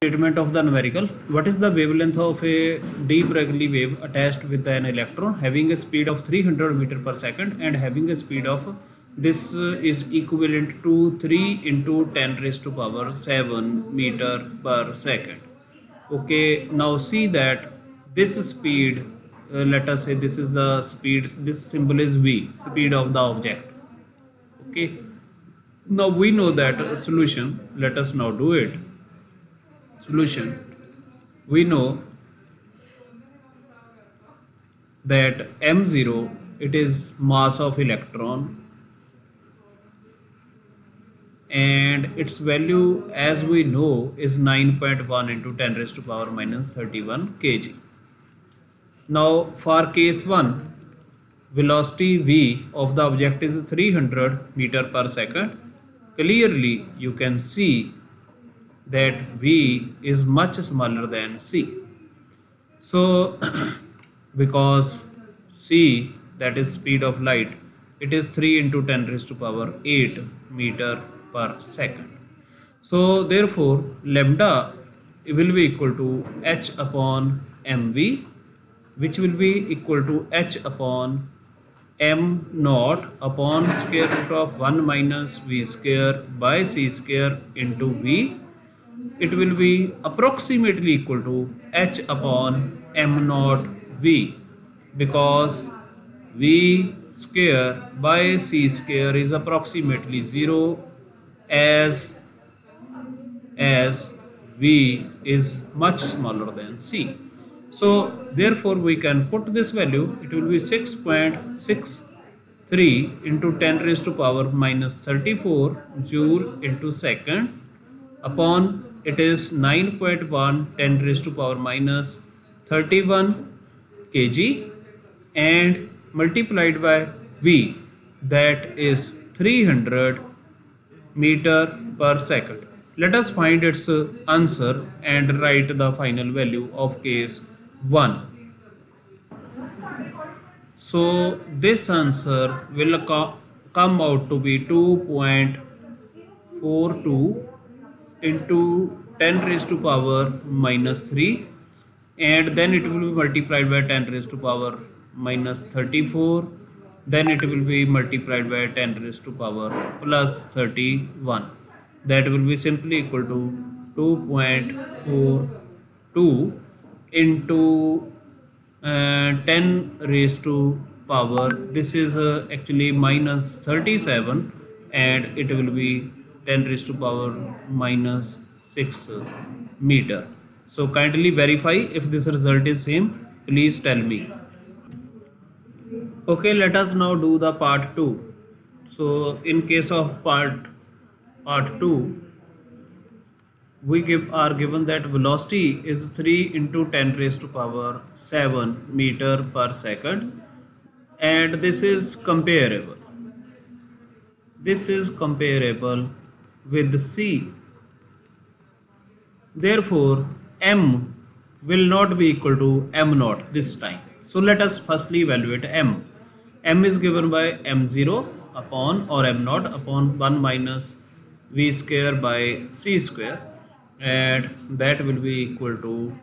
Statement of the numerical. What is the wavelength of a de Broglie wave attached with an electron having a speed of 300 meter per second and having a speed of this is equivalent to 3 into 10 raised to power 7 meter per second. Okay, now see that this speed, let us say this is the speed, this symbol is v, speed of the object. Okay, now we know that solution. Let us now do it. Solution, we know that m0, it is mass of electron and its value as we know is 9.1 into 10 raised to power minus 31 kg. Now for case 1, velocity v of the object is 300 meter per second. Clearly you can see that v is much smaller than c. So because c, that is speed of light, it is 3 into 10 raised to power 8 meter per second. So therefore lambda will be equal to h upon mv, which will be equal to h upon m naught upon square root of 1 minus v square by c square into v. It will be approximately equal to h upon m naught v, because v square by c square is approximately 0 as v is much smaller than c. So therefore we can put this value, it will be 6.63 into 10 raised to power minus 34 joule into second upon it is 9.1 10 raised to power minus 31 kg and multiplied by v, that is 300 meter per second. Let us find its answer and write the final value of case 1. So this answer will come out to be 2.42 into 10 raised to power minus 3 and then it will be multiplied by 10 raised to power minus 34, then it will be multiplied by 10 raised to power plus 31, that will be simply equal to 2.42 into 10 raised to power, this is actually minus 37 and it will be 10 raised to power minus 6 meter. So kindly verify if this result is same, please tell me. Okay, let us now do the part 2. So in case of part 2, we are given that velocity is 3 into 10 raised to power 7 meter per second and this is comparable. This is comparable with c. Therefore m will not be equal to m naught this time. So let us firstly evaluate m. M is given by m0 upon or m naught upon 1 minus v square by c square and that will be equal to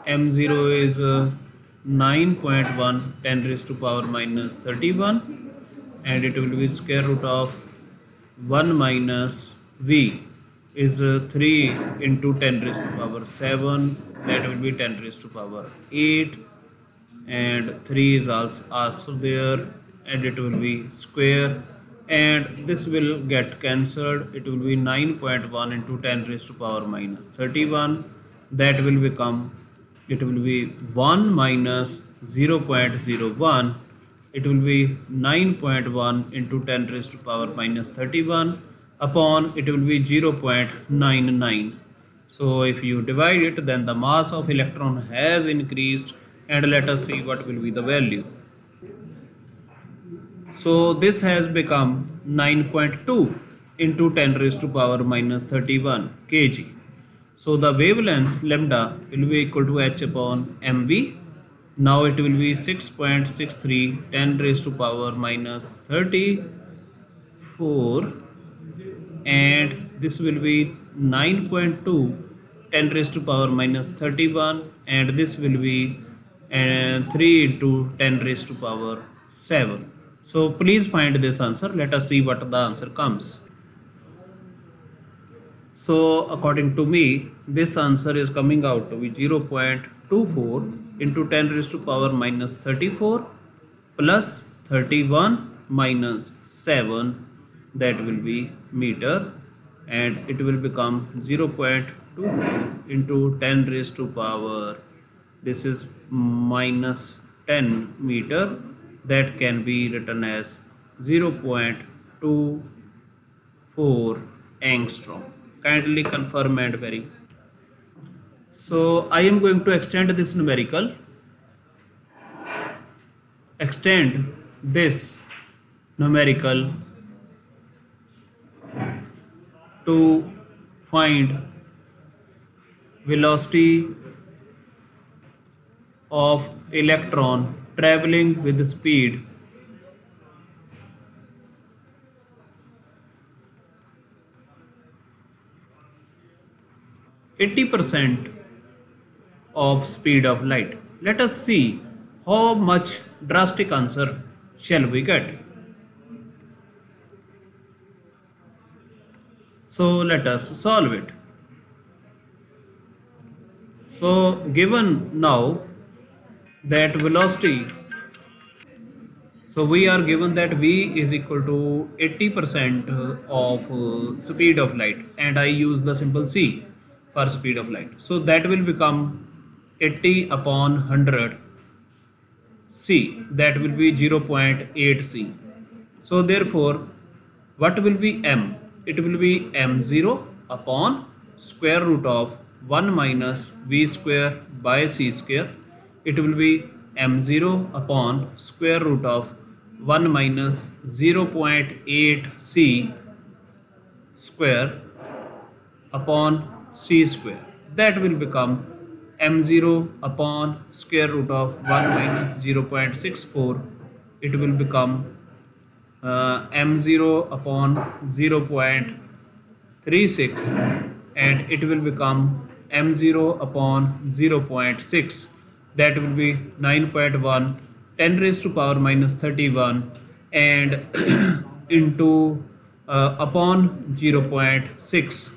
m0 is 9.1 10 raised to power minus 31 and it will be square root of 1 minus v is 3 into 10 raised to power 7, that will be 10 raised to power 8 and 3 is also there and it will be square and this will get cancelled. It will be 9.1 into 10 raised to power minus 31, that will become, it will be 1 minus 0.01, it will be 9.1 into 10 raised to power minus 31 upon it will be 0.99. So if you divide it, then the mass of electron has increased and let us see what will be the value. So this has become 9.2 into 10 raised to power minus 31 kg. So the wavelength lambda will be equal to h upon mv. Now it will be 6.63 10 raised to power minus 34 and this will be 9.2 10 raised to power minus 31, and this will be 3 into 10 raised to power 7. So please find this answer. Let us see what the answer comes. So according to me, this answer is coming out to be 0.24 into 10 raised to power minus 34 plus 31 minus 7, that will be meter, and it will become 0.24 into 10 raised to power, this is minus 10 meter, that can be written as 0.24 angstrom. Kindly confirm and verify. So I am going to extend this numerical, to find velocity of electron traveling with the speed (80% of speed of light). Let us see how much drastic answer shall we get. So let us solve it. So given now that velocity, so we are given that v is equal to 80% of speed of light, and I use the symbol c for speed of light. So that will become 80 upon 100 c, that will be 0.8 c. So therefore what will be m? It will be m0 upon square root of 1 minus v square by c square. It will be m0 upon square root of 1 minus 0.8 c square upon c square. That will become m0 upon square root of 1 minus 0.64. It will become m0 upon 0.36, and it will become m0 upon 0.6. That will be 9.1 10 raised to power minus 31 and into upon 0.6,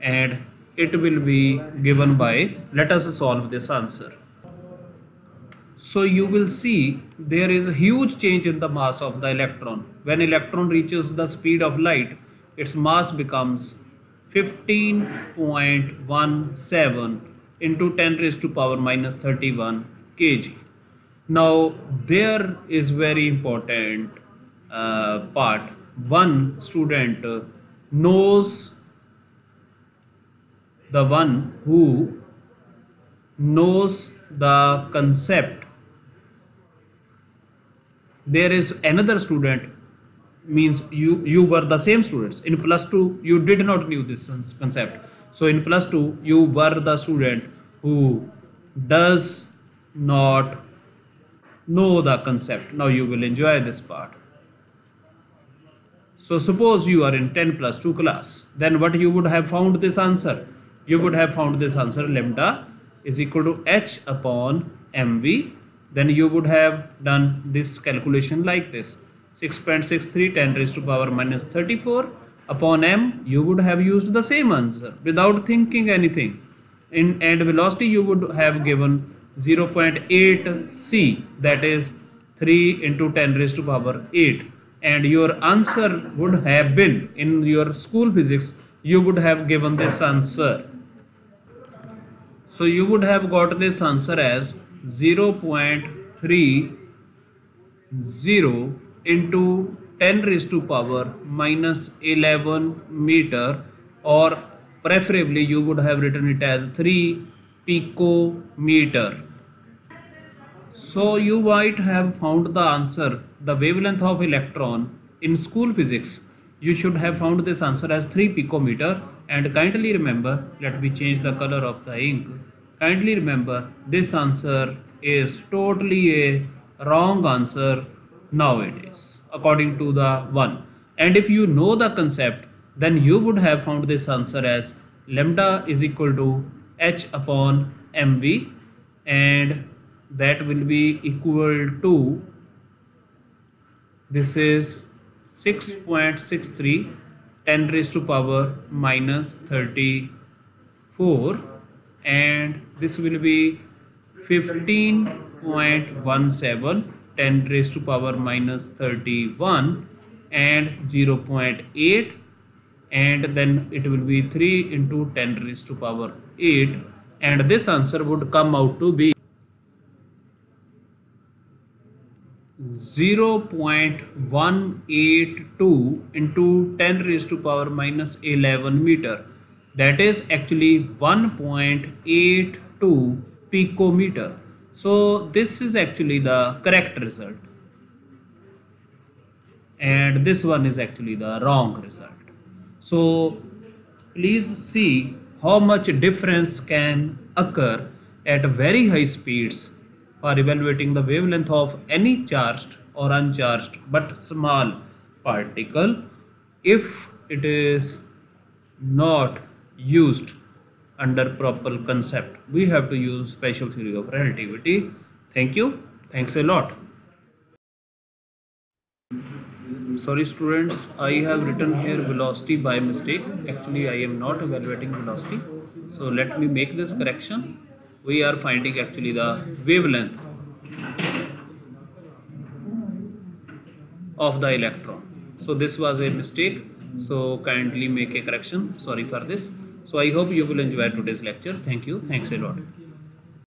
and it will be given by, let us solve this answer. So you will see there is a huge change in the mass of the electron. When electron reaches the speed of light, its mass becomes 15.17 into 10 raised to power minus 31 kg. Now there is very important part. One student knows, the one who knows the concept. There is another student, means you were the same students. In plus 2 you did not knew this concept. So in plus 2 you were the student who does not know the concept. Now you will enjoy this part. So suppose you are in 10 plus 2 class, then what you would have found this answer? You would have found this answer, lambda is equal to h upon mv. Then you would have done this calculation like this: 6.63 10 raised to power minus 34 upon m. You would have used the same answer without thinking anything. And velocity you would have given 0.8 c, that is 3 into 10 raised to power 8, and your answer would have been, in your school physics you would have given this answer. So you would have got this answer as 0.30 into 10 raised to power minus 11 meter, or preferably you would have written it as 3 picometer. So you might have found the answer, the wavelength of electron. In school physics you should have found this answer as 3 picometer. And kindly remember, let me change the color of the ink. Kindly remember, this answer is totally a wrong answer nowadays according to the one. And if you know the concept, then you would have found this answer as lambda is equal to h upon mv, and that will be equal to, this is 6.63 10 raised to power minus 34, and this will be 15.17 10 raised to power minus 31 and 0.8, and then it will be 3 into 10 raised to power 8, and this answer would come out to be 0.182 into 10 raised to power minus 11 meter. That is actually 1.82 picometer. So this is actually the correct result, and this one is actually the wrong result. So please see how much difference can occur at very high speeds for evaluating the wavelength of any charged or uncharged but small particle if it is not used under proper concept. We have to use special theory of relativity. Thank you. Thanks a lot. Sorry students, I have written here velocity by mistake. Actually I am not evaluating velocity, so let me make this correction. We are finding actually the wavelength of the electron. So this was a mistake, so kindly make a correction. Sorry for this. So I hope you will enjoy today's lecture. Thank you. Thanks a lot.